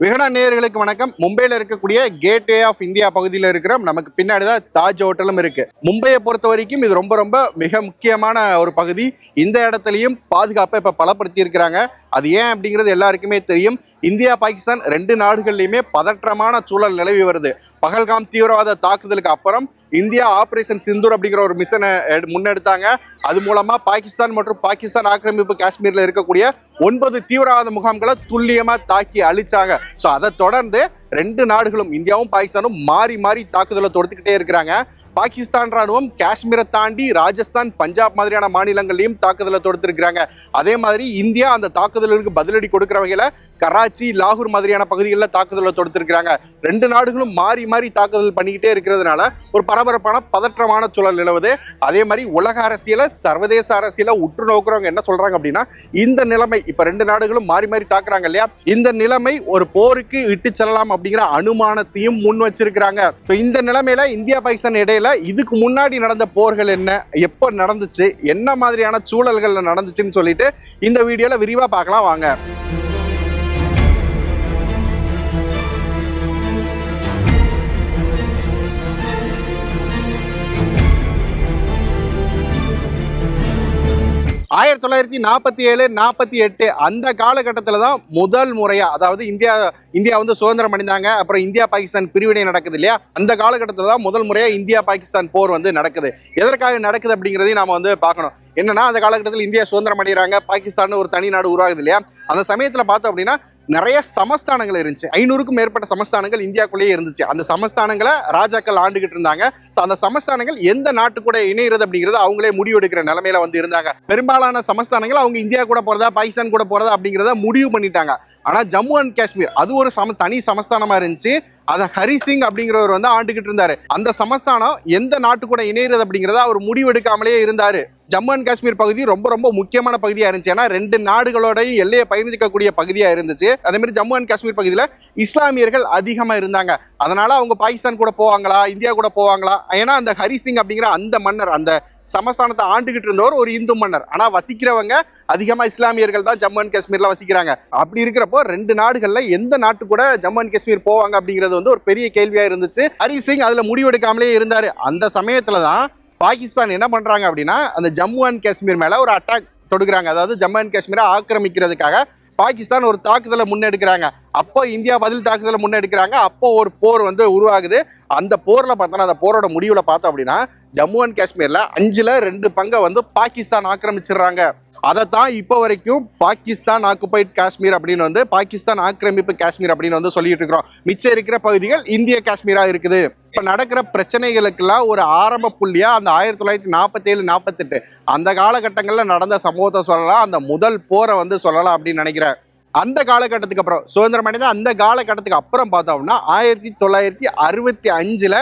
விகடா நேயர்களுக்கு வணக்கம். மும்பையில இருக்கக்கூடிய கேட்வே ஆஃப் இந்தியா பகுதியில் இருக்கிற நமக்கு பின்னாடிதான் தாஜ் ஹோட்டலும் இருக்கு. மும்பையை பொறுத்த வரைக்கும் இது ரொம்ப ரொம்ப மிக முக்கியமான ஒரு பகுதி. இந்த இடத்துலயும் பாதுகாப்பை இப்ப பலப்படுத்தி இருக்கிறாங்க. அது ஏன் அப்படிங்கிறது எல்லாருக்குமே தெரியும். இந்தியா பாகிஸ்தான் ரெண்டு நாடுகள்லயுமே பதற்றமான சூழல் நிலவி வருது. பகல்காம் தீவிரவாத தாக்குதலுக்கு அப்புறம் இந்தியா ஆபரேஷன் சிந்தூர் அப்படிங்கிற ஒரு மிஷனை முன்னெடுத்தாங்க. அது மூலமா பாகிஸ்தான் மற்றும் பாகிஸ்தான் ஆக்கிரமிப்பு காஷ்மீர்ல இருக்கக்கூடிய 9 தீவிரவாத முகாம்களை துல்லியமா தாக்கி அழிச்சாங்க. சோ அதை தொடர்ந்து ரெண்டு நாடுகளும் இந்தியாவும் பாகிஸ்தானும் மாறி மாறி தாக்குதலை தொடுத்துக்கிட்டே இருக்கிறாங்க. பாகிஸ்தான் ராணுவம் காஷ்மீரை தாண்டி ராஜஸ்தான், பஞ்சாப் மாதிரியான மாநிலங்களையும் தாக்குதலை தொடுத்திருக்கிறாங்க. அதே மாதிரி இந்தியா அந்த தாக்குதலுக்கு பதிலடி கொடுக்கிற வகையில கராச்சி, லாகூர் மாதிரியான பகுதிகளில் தாக்குதலை தொடுத்திருக்கிறாங்க. ரெண்டு நாடுகளும் மாறி மாறி தாக்குதல் பண்ணிக்கிட்டே இருக்கிறதுனால ஒரு பரபரப்பான பதற்றமான சூழல் நிலவுது. அதே மாதிரி உலக அரசியல, சர்வதேச அரசியல உற்று நோக்குறவங்க என்ன சொல்றாங்க அப்படின்னா, இந்த நிலைமை இப்ப ரெண்டு நாடுகளும் மாறி மாறி தாக்குறாங்க இல்லையா, இந்த நிலைமை ஒரு போருக்கு இட்டு செல்லலாம் அப்படிங்கிற அனுமானத்தையும் முன் வச்சிருக்கிறாங்க. இந்த நிலைமையில இந்தியா பாகிஸ்தான் இடையில இதுக்கு முன்னாடி நடந்த போர்கள் என்ன, எப்ப நடந்துச்சு, என்ன மாதிரியான சூழல்கள் நடந்துச்சுன்னு சொல்லிட்டு இந்த வீடியோல விரிவா பார்க்கலாம் வாங்க. 1947-48 அந்த காலகட்டத்தில் தான் முதல் முறையா, அதாவது இந்தியா வந்து சுதந்திரம் அடைந்தாங்க. அப்புறம் இந்தியா பாகிஸ்தான் பிரிவினை நடக்குது இல்லையா, அந்த காலகட்டத்தில் தான் முதல் முறையா இந்தியா பாகிஸ்தான் போர் வந்து நடக்குது. எதற்காக நடக்குது அப்படிங்கிறதையும் நாம வந்து பார்க்கணும். என்னன்னா, அந்த காலகட்டத்தில் இந்தியா சுதந்திரம் அடைகிறாங்க, பாகிஸ்தான் ஒரு தனி நாடு உருவாகுது இல்லையா, அந்த சமயத்துல பார்த்தோம் அப்படின்னா நிறைய சமஸ்தானங்கள் இருந்துச்சு. 500க்கும் மேற்பட்ட சமஸ்தானங்கள் இந்தியாக்குள்ளேயே இருந்துச்சு. அந்த சமஸ்தானங்களை ராஜாக்கள் ஆண்டுகிட்டு இருந்தாங்க. அந்த சமஸ்தானங்கள் எந்த நாட்டு கூட இணைகிறது அப்படிங்கிறது அவங்களே முடிவெடுக்கிற நிலைமையில வந்து இருந்தாங்க. பெரும்பாலான சமஸ்தானங்கள் அவங்க இந்தியா கூட போறதா, பாகிஸ்தான் கூட போறதா அப்படிங்கிறத முடிவு பண்ணிட்டாங்க. ஆனா ஜம்மு அண்ட் காஷ்மீர் அது ஒரு தனி சமஸ்தானமா இருந்துச்சு. அதை ஹரி சிங் அப்படிங்கிறவர் வந்து ஆண்டுகிட்டு இருந்தாரு. அந்த சமஸ்தானம் எந்த நாட்டு கூட இணைகிறது அப்படிங்கிறத அவர் முடிவெடுக்காமலே இருந்தாரு. ஜம்மு அண்ட் காஷ்மீர் பகுதி ரொம்ப ரொம்ப முக்கியமான பகுதியா இருந்துச்சு. ஏன்னா ரெண்டு நாடுகளோடையும் எல்லையை பகிர்ந்துக்கக்கூடிய பகுதியா இருந்துச்சு. அதே மாதிரி ஜம்மு அண்ட் காஷ்மீர் பகுதியில இஸ்லாமியர்கள் அதிகமா இருந்தாங்க. அதனால அவங்க பாகிஸ்தான் கூட போவாங்களா, இந்தியா கூட போவாங்களா? ஏன்னா அந்த ஹரி சிங் அப்படிங்கிற அந்த மன்னர், அந்த சமஸ்தானத்தை ஆண்டுகிட்டு இருந்தவர் ஒரு இந்து மன்னர். ஆனா வசிக்கிறவங்க அதிகமா இஸ்லாமியர்கள் தான் ஜம்மு அண்ட் காஷ்மீர்ல வசிக்கிறாங்க. அப்படி இருக்கிறப்போ ரெண்டு நாடுகள்ல எந்த நாட்டு கூட ஜம்மு அண்ட் காஷ்மீர் போவாங்க அப்படிங்கிறது வந்து ஒரு பெரிய கேள்வியா இருந்துச்சு. ஹரி சிங் அதுல முடிவெடுக்காமலே இருந்தாரு. அந்த சமயத்துலதான் பாகிஸ்தான் என்ன பண்றாங்க அப்படின்னா, அந்த ஜம்மு அண்ட் காஷ்மீர் மேல ஒரு அட்டாக் தொடுக்கிறாங்க. அதாவது ஜம்மு அண்ட் காஷ்மீரை ஆக்கிரமிக்கிறதுக்காக பாகிஸ்தான் ஒரு தாக்குதலை முன்னெடுக்கிறாங்க. அப்போ இந்தியா பதில் தாக்குதலை முன்னெடுக்கிறாங்க. அப்போ ஒரு போர் வந்து உருவாகுது. அந்த போர்ல பார்த்தோன்னா, அந்த போரோட முடிவுல பார்த்தோம் அப்படின்னா, ஜம்மு அண்ட் காஷ்மீர்ல 5/2 பங்கை வந்து பாகிஸ்தான் ஆக்கிரமிச்சிடுறாங்க. அதைத்தான் இப்போ வரைக்கும் பாகிஸ்தான் ஆக்குபைட் காஷ்மீர் அப்படின்னு வந்து, பாகிஸ்தான் ஆக்கிரமிப்பு காஷ்மீர் அப்படின்னு வந்து சொல்லிட்டு இருக்கிறோம். மிச்சம் இருக்கிற பகுதிகள் இந்திய காஷ்மீரா இருக்குது. இப்ப நடக்கிற பிரச்சனைகளுக்கெல்லாம் ஒரு ஆரம்ப புள்ளியா அந்த 1947-48 அந்த காலகட்டங்கள்ல நடந்த சம்பவத்தை சொல்லலாம். அந்த முதல் போரை வந்து சொல்லலாம் அப்படின்னு நினைக்கிறேன். அந்த காலகட்டத்துக்கு அப்புறம், சுதந்திரம் அடைந்த அந்த காலகட்டத்துக்கு அப்புறம் பார்த்தோம்னா 1965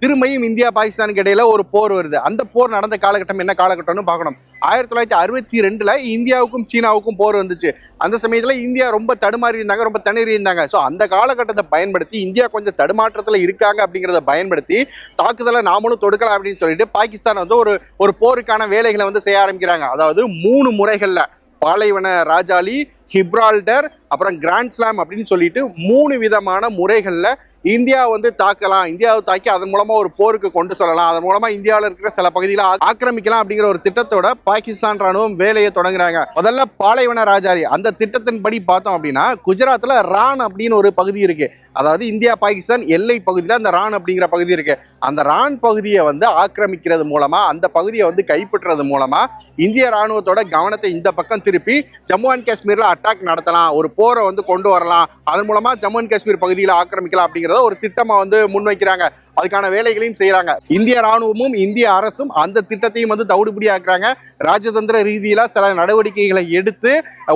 திரும்பியும் இந்தியா பாகிஸ்தானுக்கு இடையில ஒரு போர் வருது. அந்த போர் நடந்த காலகட்டம் என்ன காலகட்டம்னு பார்க்கணும். 1962 இந்தியாவுக்கும் சீனாவுக்கும் போர் வந்துச்சு. அந்த சமயத்துல இந்தியா ரொம்ப தடுமாறி இருந்தாங்க, ரொம்ப திணறி இருந்தாங்க. ஸோ அந்த காலகட்டத்தை பயன்படுத்தி, இந்தியா கொஞ்சம் தடுமாற்றத்துல இருக்காங்க அப்படிங்கிறத பயன்படுத்தி தாக்குதலை நாமளும் தொடுக்கலாம் அப்படின்னு சொல்லிட்டு பாகிஸ்தான் வந்து ஒரு போருக்கான வேலைகளை வந்து செய்ய ஆரம்பிக்கிறாங்க. அதாவது 3 முறைகள்ல, பாலைவன ராஜாளி, ஹிப்ரால்டர், அப்புறம் கிராண்ட் ஸ்லாம் அப்படின்னு சொல்லிட்டு 3 விதமான முறைகள்ல இந்தியா வந்து தாக்கலாம், இந்தியாவை தாக்கி அதன் மூலமா ஒரு போருக்கு கொண்டு சொல்லலாம், அதன் மூலமா இந்தியாவில் இருக்கிற சில பகுதிகளை ஆக்கிரமிக்கலாம் அப்படிங்கிற ஒரு திட்டத்தோட பாகிஸ்தான் ராணுவம் வேலையை தொடங்குறாங்க. முதல்ல பாலைவன ராஜாரி அந்த திட்டத்தின் படி பார்த்தோம் அப்படின்னா, குஜராத்ல ரான் அப்படின்னு ஒரு பகுதி இருக்கு. அதாவது இந்தியா பாகிஸ்தான் எல்லை பகுதியில் அந்த ரான் அப்படிங்கிற பகுதி இருக்கு. அந்த ரான் பகுதியை வந்து ஆக்கிரமிக்கிறது மூலமா, அந்த பகுதியை வந்து கைப்பற்றுறது மூலமா இந்திய ராணுவத்தோட கவனத்தை இந்த பக்கம் திருப்பி ஜம்மு அண்ட் காஷ்மீர்ல அட்டாக் நடத்தலாம், ஒரு போரை வந்து கொண்டு வரலாம், அதன் மூலமா ஜம்மு அண்ட் காஷ்மீர் பகுதியில் ஆக்கிரமிக்கலாம் அப்படிங்கிற ஒரு திட்டமா வந்து முன்வைக்கிறாங்க. அதுக்கான வேலைகளையும் செய்யறாங்க. இந்திய ராணுவமும் இந்திய அரசும் அந்த திட்டத்தையும் வந்து தவிடுபடி ஆக்குறாங்க. ராஜதந்திர ரீதியில சில நடவடிக்கைகளை எடுத்து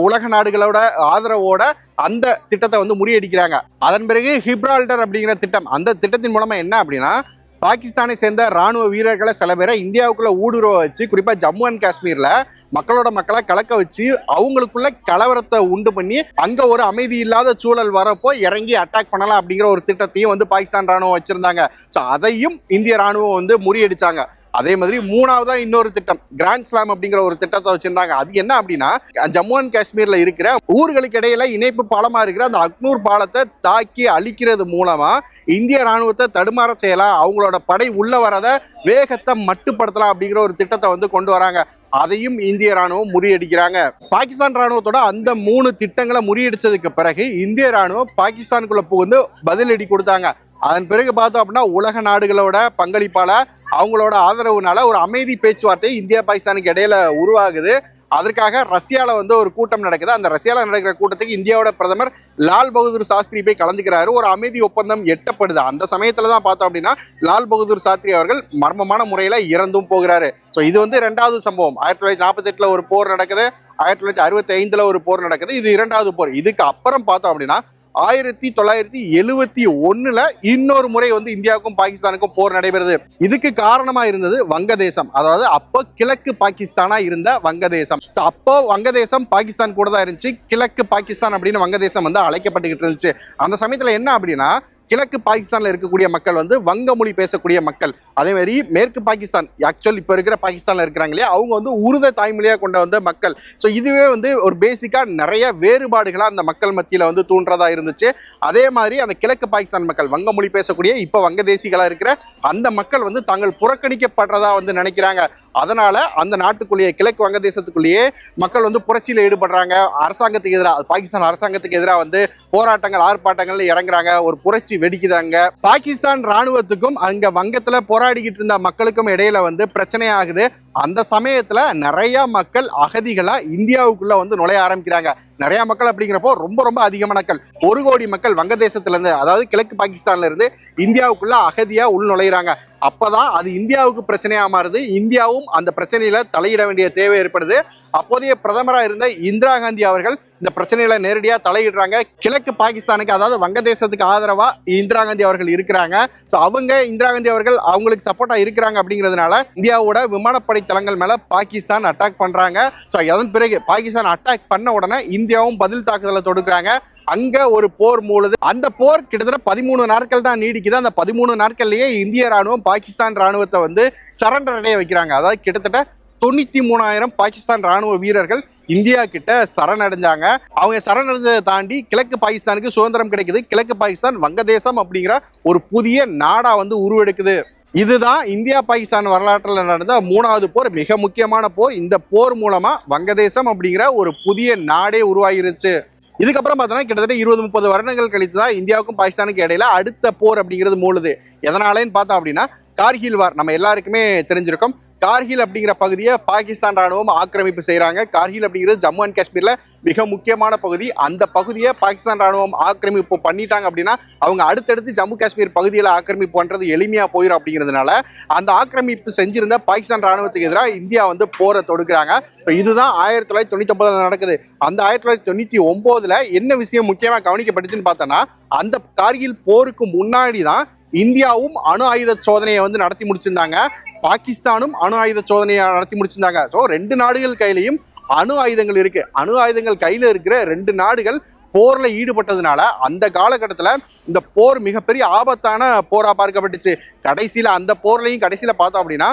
உலக நாடுகளோட ஆதரவோட அந்த திட்டத்தை வந்து முறியடிக்கிறாங்க. அதன் பிறகு ஹிப்ரால்டர் அப்படிங்கிற திட்டம், அந்த திட்டத்தின் மூலமா என்ன அப்படின்னா, பாகிஸ்தானை சேர்ந்த ராணுவ வீரர்களை சில பேரை இந்தியாவுக்குள்ள ஊடுருவ வச்சு, குறிப்பா ஜம்மு அண்ட் காஷ்மீர்ல மக்களை கலக்க வச்சு அவங்களுக்குள்ள கலவரத்தை உண்டு பண்ணி அங்க ஒரு அமைதி இல்லாத சூழல் வரப்போ இறங்கி அட்டாக் பண்ணலாம் அப்படிங்கிற ஒரு திட்டத்தையும் வந்து பாகிஸ்தான் ராணுவம் வச்சிருந்தாங்க. ஸோ அதையும் இந்திய ராணுவம் வந்து முறியடிச்சாங்க. அதே மாதிரி மூணாவதா இன்னொரு திட்டம் கிராண்ட் ஸ்லாம் அப்படிங்கிற ஒரு திட்டத்தை வச்சிருந்தாங்க. அது என்ன அப்படின்னா, ஜம்மு அண்ட் காஷ்மீர்ல இருக்கிற ஊர்களுக்கு இடையில இணைப்பு பாலமா இருக்கிற அந்த அக்னூர் பாலத்தை தாக்கி அழிக்கிறது மூலமா இந்திய ராணுவத்தை தடுமாற செய்யலாம், அவங்களோட படை உள்ள வரத வேகத்தை மட்டுப்படுத்தலாம் அப்படிங்கிற ஒரு திட்டத்தை வந்து கொண்டு வராங்க. அதையும் இந்திய ராணுவம் முறியடிக்கிறாங்க. பாகிஸ்தான் ராணுவத்தோட அந்த 3 திட்டங்களை முறியடிச்சதுக்கு பிறகு இந்திய ராணுவம் பாகிஸ்தானுக்குள்ள புகுந்து பதிலடி கொடுத்தாங்க. அதன் பிறகு பார்த்தோம் அப்படின்னா உலக நாடுகளோட பங்களிப்பால அவங்களோட ஆதரவுனால ஒரு அமைதி பேச்சுவார்த்தை இந்தியா பாகிஸ்தானுக்கு இடையில உருவாகுது. அதற்காக ரஷ்யால வந்து ஒரு கூட்டம் நடக்குது. அந்த ரஷ்யால நடக்கிற கூட்டத்துக்கு இந்தியாவோட பிரதமர் லால் பகதூர் சாஸ்திரி போய் கலந்துக்கிறாரு. ஒரு அமைதி ஒப்பந்தம் எட்டப்படுது. அந்த சமயத்துல தான் பார்த்தோம் அப்படின்னா லால் பகதூர் சாஸ்திரி அவர்கள் மர்மமான முறையில இறந்தும் போகிறாரு. ஸோ இது வந்து 2வது சம்பவம். 1948 ஒரு போர் நடக்குது, 1965 ஒரு போர் நடக்குது. இது 2வது போர். இதுக்கு அப்புறம் பார்த்தோம் அப்படின்னா 1971 இன்னொரு முறை வந்து இந்தியாவுக்கும் பாகிஸ்தானுக்கும் போர் நடைபெறுது. இதுக்கு காரணமா இருந்தது வங்கதேசம். அதாவது அப்போ கிழக்கு பாகிஸ்தானா இருந்த வங்கதேசம். அப்போ வங்கதேசம் பாகிஸ்தான் கூட தான் இருந்துச்சு. கிழக்கு பாகிஸ்தான் அப்படின்னு வங்கதேசம் வந்து அழைக்கப்பட்டுக்கிட்டு இருந்துச்சு. அந்த சமயத்துல என்ன அப்படின்னா, கிழக்கு பாகிஸ்தான்ல இருக்கக்கூடிய மக்கள் வந்து வங்க மொழி பேசக்கூடிய மக்கள். அதே மாதிரி மேற்கு பாகிஸ்தான், ஆக்சுவல் இப்ப இருக்கிற பாகிஸ்தான்ல இருக்கிறாங்க இல்லையா, அவங்க வந்து உருத தாய்மொழியா கொண்ட வந்த மக்கள். ஸோ இதுவே வந்து ஒரு பேசிக்கா நிறைய வேறுபாடுகளா அந்த மக்கள் மத்தியில வந்து தூண்டுறதா இருந்துச்சு. அதே மாதிரி அந்த கிழக்கு பாகிஸ்தான் மக்கள் வங்க மொழி பேசக்கூடிய இப்ப வங்கதேசிகளா இருக்கிற அந்த மக்கள் வந்து தாங்கள் புறக்கணிக்கப்படுறதா வந்து நினைக்கிறாங்க. அதனால அந்த நாட்டுக்குள்ளேயே கிழக்கு வங்கதேசத்துக்குள்ளேயே மக்கள் வந்து புரட்சியில ஈடுபடுறாங்க. அரசாங்கத்துக்கு எதிராக, பாகிஸ்தான் அரசாங்கத்துக்கு எதிராக வந்து போராட்டங்கள் ஆர்ப்பாட்டங்கள் இறங்குறாங்க. ஒரு புரட்சி வெடிக்குதாங்க. பாகிஸ்தான் ராணுவத்துக்கும் அங்க வங்கத்துல போராடிக்கிட்டு இருந்த மக்களுக்கும் இடையில வந்து பிரச்சனை ஆகுது. அந்த சமயத்துல நிறைய மக்கள் அகதிகளா இந்தியாவுக்குள்ள வந்து நுழைய ஆரம்பிக்கிறாங்க. நிறைய மக்கள் அப்படிங்கிறப்போ ரொம்ப ரொம்ப அதிகமான மக்கள், 1 கோடி மக்கள் வங்கதேசத்துல இருந்து, அதாவது கிழக்கு பாகிஸ்தான்ல இருந்து இந்தியாவுக்குள்ள அகதியா உள் நுழையிறாங்க. அப்பதான் அது இந்தியாவுக்கு பிரச்சனையா மாறுது. இந்தியாவும் அந்த பிரச்சனையில தலையிட வேண்டிய தேவை ஏற்படுது. அப்போதைய பிரதமராக இருந்த இந்திரா காந்தி அவர்கள் இந்த பிரச்சனையில நேரடியா தலையிடுறாங்க. கிழக்கு பாகிஸ்தானுக்கு, அதாவது வங்கதேசத்துக்கு ஆதரவா இந்திரா காந்தி அவர்கள் இருக்கிறாங்க. ஸோ அவங்க இந்திரா காந்தி அவர்கள் அவங்களுக்கு சப்போர்ட்டா இருக்கிறாங்க. அப்படிங்கிறதுனால இந்தியாவோட விமானப்படை தளங்கள் மேல பாகிஸ்தான் அட்டாக் பண்றாங்க. ஸோ அதன் பிறகு பாகிஸ்தான் அட்டாக் பண்ண உடனே இந்தியாவும் பதில் தாக்குதலை தொடுக்கிறாங்க. அங்க ஒரு போர் மூழுது. அந்த போர் கிட்டத்தட்ட 13 நாட்கள் தான் நீடிக்குது. அந்த 13 நாட்கள்லயே இந்திய ராணுவம் பாகிஸ்தான் ராணுவத்தை வந்து சரண்டர் அடைய வைக்கிறாங்க. அதாவது கிட்டத்தட்ட 93,000 பாகிஸ்தான் ராணுவ வீரர்கள் இந்தியா கிட்ட சரணடைஞ்சாங்க. அவங்க சரணடைஞ்சதை தாண்டி கிழக்கு பாகிஸ்தானுக்கு சுதந்திரம் கிடைக்குது. கிழக்கு பாகிஸ்தான் வங்கதேசம் அப்படிங்கிற ஒரு புதிய நாடா வந்து உருவெடுக்குது. இதுதான் இந்தியா பாகிஸ்தான் வரலாற்றில் நடந்த 3வது போர், மிக முக்கியமான போர். இந்த போர் மூலமா வங்கதேசம் அப்படிங்கிற ஒரு புதிய நாடே உருவாகிருச்சு. இதுக்கப்புறம் பார்த்தோன்னா கிட்டத்தட்ட 20-30 வருடங்கள் கழித்து தான் இந்தியாவுக்கும் பாகிஸ்தானுக்கு இடையில அடுத்த போர் அப்படிங்கிறது மூழுது. எதனாலேன்னு பார்த்தோம் அப்படின்னா, கார்கில் வார் நம்ம எல்லாருக்குமே தெரிஞ்சிருக்கும். கார்கில் அப்படிங்கிற பகுதியை பாகிஸ்தான் ராணுவம் ஆக்கிரமிப்பு செய்யறாங்க. கார்கில் அப்படிங்கிறது ஜம்மு அண்ட் காஷ்மீர்ல மிக முக்கியமான பகுதி. அந்த பகுதியை பாகிஸ்தான் ராணுவம் ஆக்கிரமிப்பு பண்ணிட்டாங்க அப்படின்னா அவங்க அடுத்தடுத்து ஜம்மு காஷ்மீர் பகுதியில் ஆக்கிரமிப்பு பண்றது எளிமையா போயிடும். அப்படிங்கிறதுனால அந்த ஆக்கிரமிப்பு செஞ்சிருந்த பாகிஸ்தான் ராணுவத்துக்கு எதிராக இந்தியா வந்து போரை தொடுக்கிறாங்க. இதுதான் 1999 நடக்குது. அந்த 1999 என்ன விஷயம் முக்கியமா கவனிக்கப்பட்டுச்சுன்னு பார்த்தோன்னா, அந்த கார்கில் போருக்கு முன்னாடி தான் இந்தியாவும் அணு ஆயுத சோதனையை வந்து நடத்தி முடிச்சிருந்தாங்க. பாகிஸ்தானும் அணு ஆயுத சோதனையை நடத்தி முடிச்சிருந்தாங்க. ஸோ 2 நாடுகள் கையிலையும் அணு ஆயுதங்கள் இருக்கு. அணு ஆயுதங்கள் கையில இருக்கிற 2 நாடுகள் போர்ல ஈடுபட்டதுனால அந்த காலகட்டத்தில் இந்த போர் மிகப்பெரிய ஆபத்தான போரா பார்க்கப்பட்டுச்சு. கடைசியில அந்த போர்லையும் கடைசியில பார்த்தோம் அப்படின்னா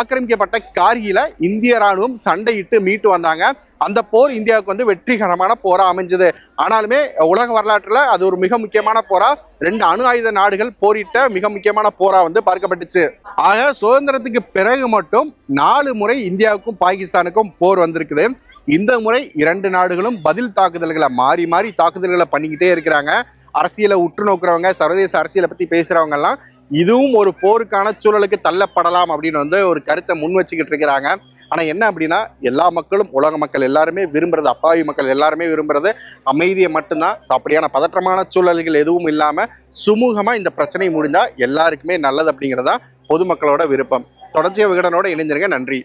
ஆக்கிரமிக்கப்பட்ட கார்கில இந்திய ராணுவம் சண்டையிட்டு மீட்டு வந்தாங்க. அந்த போர் இந்தியாவுக்கு வந்து வெற்றிகரமான போரா அமைஞ்சது. ஆனாலுமே உலக வரலாற்றுல அது ஒரு மிக முக்கியமான போரா, 2 அணு ஆயுத நாடுகள் போரிட்ட மிக முக்கியமான போரா வந்து பார்க்கப்பட்டுச்சு. ஆக சுதந்திரத்துக்கு பிறகு மட்டும் 4 முறை இந்தியாவுக்கும் பாகிஸ்தானுக்கும் போர் வந்திருக்குது. இந்த முறை 2 நாடுகளும் பதில் தாக்குதல்களை மாறி மாறி தாக்குதல்களை பண்ணிக்கிட்டே இருக்கிறாங்க. அரசியலை உற்று நோக்குறவங்க, சர்வதேச அரசியலை பத்தி பேசுறவங்க எல்லாம் இதுவும் ஒரு போருக்கான சூழலுக்கு தள்ளப்படலாம் அப்படின்னு வந்து ஒரு கருத்தை முன் வச்சுக்கிட்டு இருக்கிறாங்க. ஆனா என்ன அப்படின்னா, எல்லா மக்களும், உலக மக்கள் எல்லாருமே விரும்புறது, அப்பாவி மக்கள் எல்லாருமே விரும்புறது அமைதியை மட்டும்தான். அப்படியான பதற்றமான சூழல்கள் எதுவும் இல்லாம சுமூகமா இந்த பிரச்சனை முடிந்தா எல்லாருக்குமே நல்லது அப்படிங்கிறதா பொதுமக்களோட விருப்பம். தொடர்ச்சியா விகடனோட இணைஞ்சிருங்க. நன்றி.